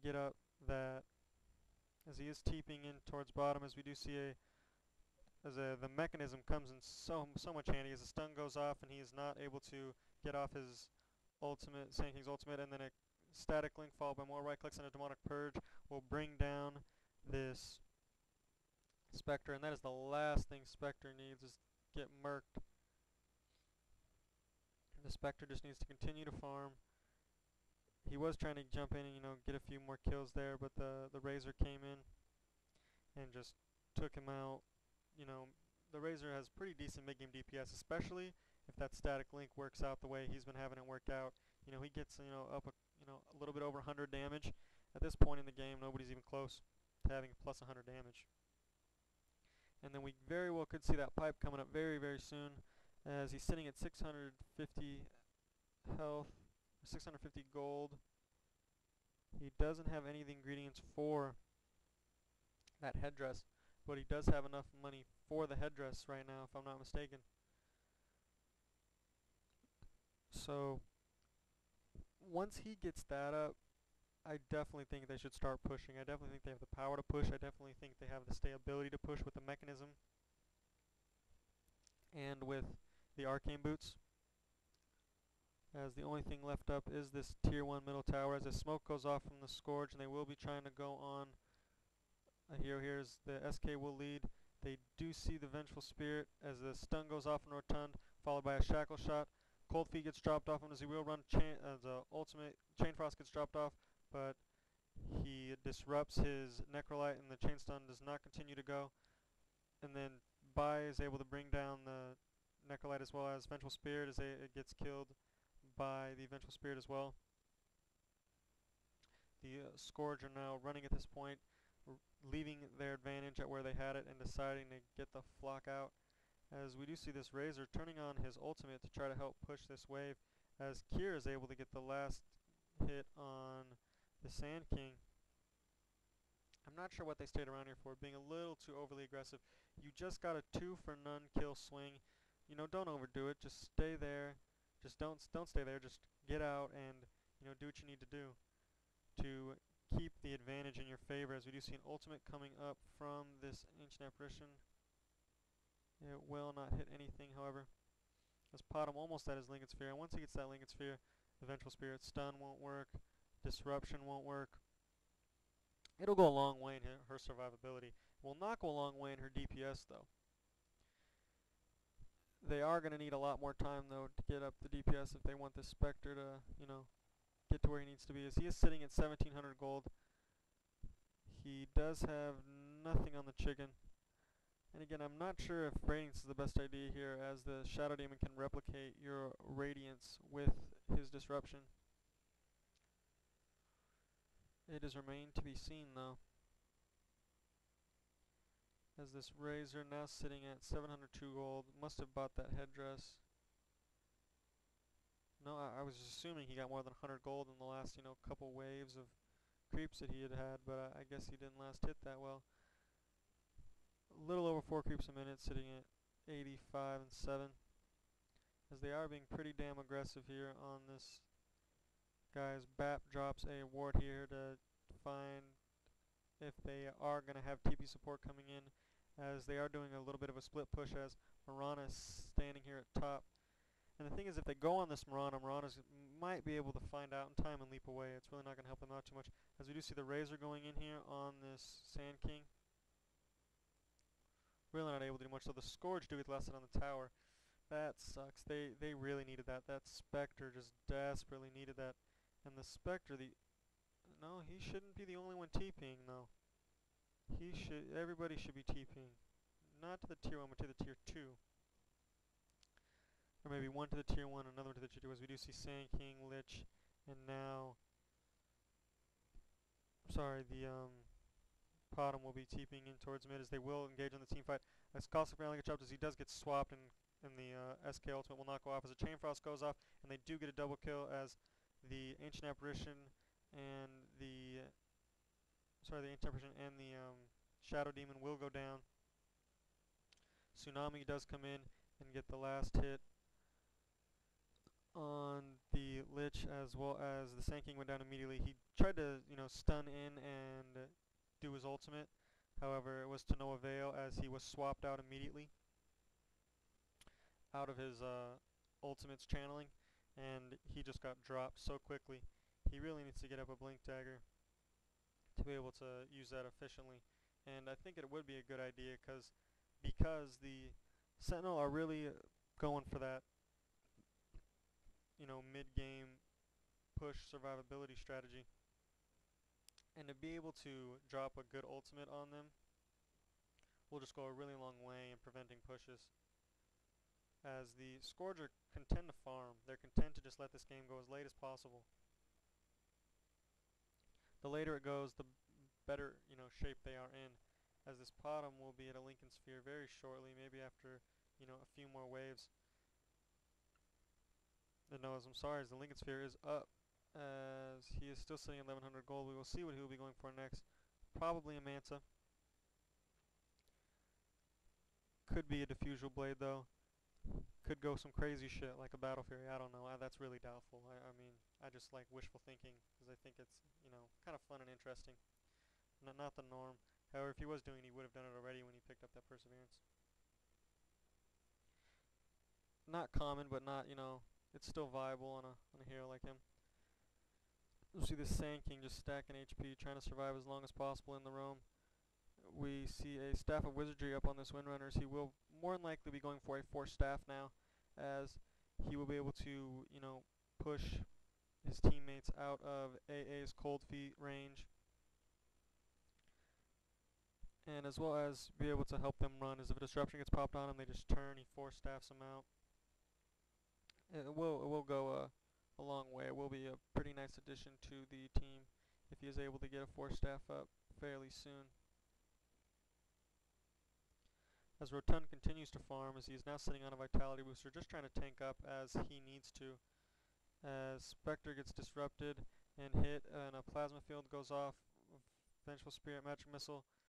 get up that as he is TPing in towards bottom, as we do see the mechanism comes in so much handy as the stun goes off and he is not able to get off his ultimate, Sand King's ultimate, and then a static link followed by more right clicks and a demonic purge will bring down this Spectre, and that is the last thing Spectre needs, is get murked. The Spectre just needs to continue to farm. He was trying to jump in and, you know, get a few more kills there, but the Razor came in and just took him out. You know, the Razor has pretty decent mid-game DPS, especially if that static link works out the way he's been having it work out. You know, he gets, you know, up a little bit over 100 damage. At this point in the game, nobody's even close to having plus 100 damage. And then we very well could see that pipe coming up very, very soon, as he's sitting at 650 health, 650 gold. He doesn't have any of the ingredients for that headdress, but he does have enough money for the headdress right now, if I'm not mistaken. So once he gets that up, I definitely think they should start pushing. I definitely think they have the power to push. I definitely think they have the stability to push with the mechanism and with the arcane boots. As the only thing left up is this tier 1 middle tower, as the smoke goes off from the Scourge, and they will be trying to go on a hero here as the SK will lead. They do see the Vengeful Spirit as the stun goes off on Rotund, followed by a shackle shot. Cold Feet gets dropped off him as he will run, the ultimate Chain Frost gets dropped off, but he disrupts his Necrolite and the Chain Stun does not continue to go. And then Bai is able to bring down the Necrolite as well as Vengeful Spirit, as it gets killed by the Vengeful Spirit as well. The Scourge are now running at this point, leaving their advantage at where they had it and deciding to get the flock out. As we do see this Razor turning on his ultimate to try to help push this wave, as Kier is able to get the last hit on the Sand King. I'm not sure what they stayed around here for, being a little too overly aggressive. You just got a 2 for none kill swing. You know, don't overdo it. Just stay there. Just don't stay there. Just get out and, you know, do what you need to do to keep the advantage in your favor. As we do see an ultimate coming up from this Ancient Apparition. It will not hit anything, however. As Potom almost at his Linked Sphere, and once he gets that Linked Sphere, the Vengeful Spirit stun won't work, Disruption won't work. It'll go a long way in her survivability. It will not go a long way in her DPS, though. They are going to need a lot more time, though, to get up the DPS if they want this Spectre to, you know, get to where he needs to be. As he is sitting at 1700 gold, he does have nothing on the chicken. And again, I'm not sure if Radiance is the best idea here, as the Shadow Demon can replicate your Radiance with his Disruption. It is remained to be seen, though. As this Razor now sitting at 702 gold, must have bought that headdress. No, I was assuming he got more than 100 gold in the last, you know, couple waves of creeps that he had, but I guess he didn't last hit that well. A little over 4 creeps a minute, sitting at 85 and 7. As they are being pretty damn aggressive here on this guys. Baap drops a ward here to find if they are going to have TP support coming in, as they are doing a little bit of a split push, as Mirana is standing here at top. And the thing is, if they go on this Mirana might be able to find out in time and leap away. It's really not going to help them out too much, as we do see the Razor going in here on this Sand King. Really not able to do much, so the Scourge do get lasted on the tower. That sucks. They really needed that. That Spectre just desperately needed that. And the Spectre, no, he shouldn't be the only one TPing, though. Everybody should be TPing. Not to the tier 1, but to the tier 2. Or maybe one to the tier 1, another to the tier 2, as we do see Sand King, Lich, and now, sorry, the Potom will be TPing in towards mid, as they will engage in the team fight. As Caustic Brand gets chopped, as he does get swapped, and the SK ultimate will not go off, as a Chain Frost goes off, and they do get a double kill, as the Ancient Apparition and the Shadow Demon will go down. Tsunami does come in and get the last hit on the Lich as well as the Sand King went down immediately. He tried to, stun in and do his ultimate. However, it was to no avail as he was swapped out immediately out of his ultimate's channeling, and he just got dropped so quickly. He really needs to get up a Blink Dagger to be able to use that efficiently. And I think it would be a good idea because the Sentinel are really going for that, mid-game push survivability strategy. And to be able to drop a good ultimate on them will just go a really long way in preventing pushes. As the Scourge are content to farm, they're content to just let this game go as late as possible. The later it goes, the better shape they are in. As this bottom will be at a Lincoln Sphere very shortly, maybe after a few more waves. No, as I'm sorry, as the Lincoln Sphere is up, as he is still sitting at 1100 gold. We will see what he will be going for next. Probably a Manta. Could be a Diffusal Blade though. Could go some crazy shit like a Battle Fury. I don't know. That's really doubtful. I mean, I just like wishful thinking because I think it's kind of fun and interesting. Not the norm. However, if he was doing it, he would have done it already when he picked up that Perseverance. Not common, but not it's still viable on a hero like him. We'll see this Sand King just stacking HP, trying to survive as long as possible in the roam. We see a Staff of Wizardry up on this Windrunners. He will more than likely be going for a Force Staff now, as he will be able to, push his teammates out of AA's Cold Feet range, and as well as be able to help them run. As if a disruption gets popped on him, they just turn, he Force Staffs them out. It will go a long way. It will be a pretty nice addition to the team if he is able to get a Force Staff up fairly soon. As Rotund continues to farm, as he is now sitting on a Vitality Booster, just trying to tank up as he needs to. As Spectre gets disrupted and hit, and a Plasma Field goes off, Vengeful Spirit, Magic Missile,